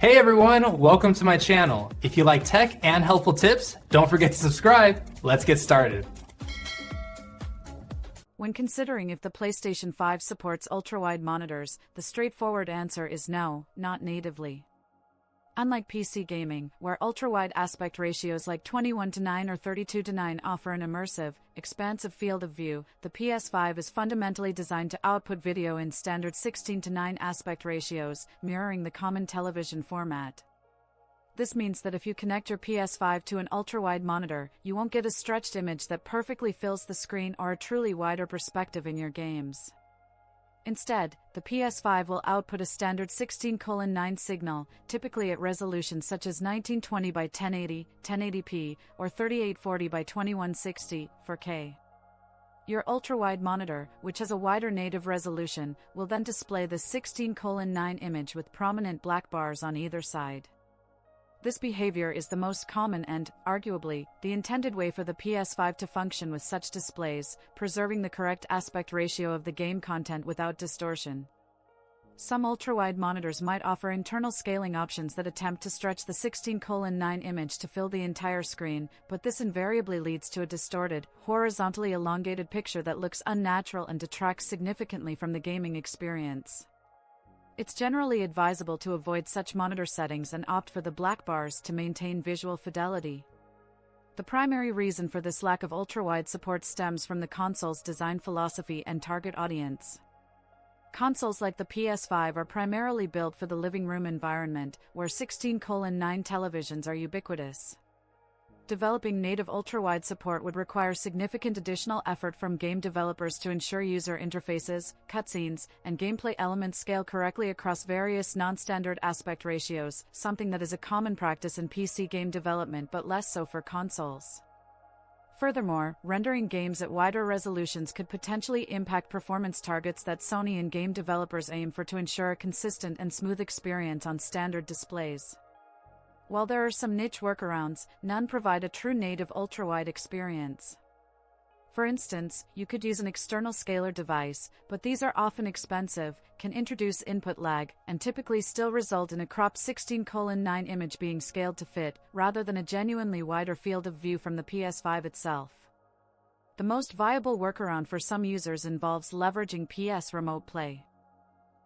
Hey everyone, welcome to my channel. If you like tech and helpful tips, don't forget to subscribe. Let's get started. When considering if the PlayStation 5 supports ultrawide monitors, the straightforward answer is no, not natively. Unlike PC gaming, where ultrawide aspect ratios like 21:9 or 32:9 offer an immersive, expansive field of view, the PS5 is fundamentally designed to output video in standard 16:9 aspect ratios, mirroring the common television format. This means that if you connect your PS5 to an ultrawide monitor, you won't get a stretched image that perfectly fills the screen or a truly wider perspective in your games. Instead, the PS5 will output a standard 16:9 signal, typically at resolutions such as 1920 by 1080, 1080p, or 3840 by 2160, 4K. Your ultrawide monitor, which has a wider native resolution, will then display the 16:9 image with prominent black bars on either side. This behavior is the most common and, arguably, the intended way for the PS5 to function with such displays, preserving the correct aspect ratio of the game content without distortion. Some ultrawide monitors might offer internal scaling options that attempt to stretch the 16:9 image to fill the entire screen, but this invariably leads to a distorted, horizontally elongated picture that looks unnatural and detracts significantly from the gaming experience. It's generally advisable to avoid such monitor settings and opt for the black bars to maintain visual fidelity. The primary reason for this lack of ultrawide support stems from the console's design philosophy and target audience. Consoles like the PS5 are primarily built for the living room environment, where 16:9 televisions are ubiquitous. Developing native ultrawide support would require significant additional effort from game developers to ensure user interfaces, cutscenes, and gameplay elements scale correctly across various non-standard aspect ratios, something that is a common practice in PC game development but less so for consoles. Furthermore, rendering games at wider resolutions could potentially impact performance targets that Sony and game developers aim for to ensure a consistent and smooth experience on standard displays. While there are some niche workarounds, none provide a true native ultrawide experience. For instance, you could use an external scaler device, but these are often expensive, can introduce input lag, and typically still result in a cropped 16:9 image being scaled to fit, rather than a genuinely wider field of view from the PS5 itself. The most viable workaround for some users involves leveraging PS Remote Play.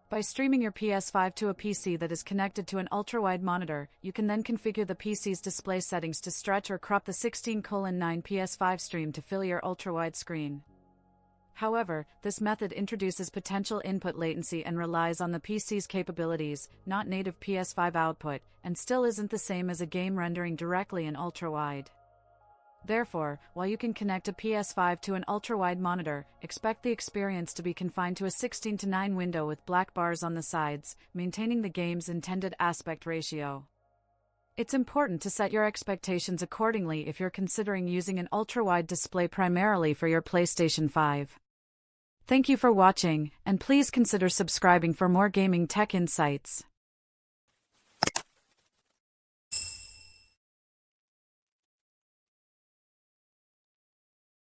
By streaming your PS5 to a PC that is connected to an ultrawide monitor, you can then configure the PC's display settings to stretch or crop the 16:9 PS5 stream to fill your ultrawide screen. However, this method introduces potential input latency and relies on the PC's capabilities, not native PS5 output, and still isn't the same as a game rendering directly in ultrawide. Therefore, while you can connect a PS5 to an ultrawide monitor, expect the experience to be confined to a 16:9 window with black bars on the sides, maintaining the game's intended aspect ratio. It's important to set your expectations accordingly if you're considering using an ultrawide display primarily for your PlayStation 5. Thank you for watching, and please consider subscribing for more gaming tech insights.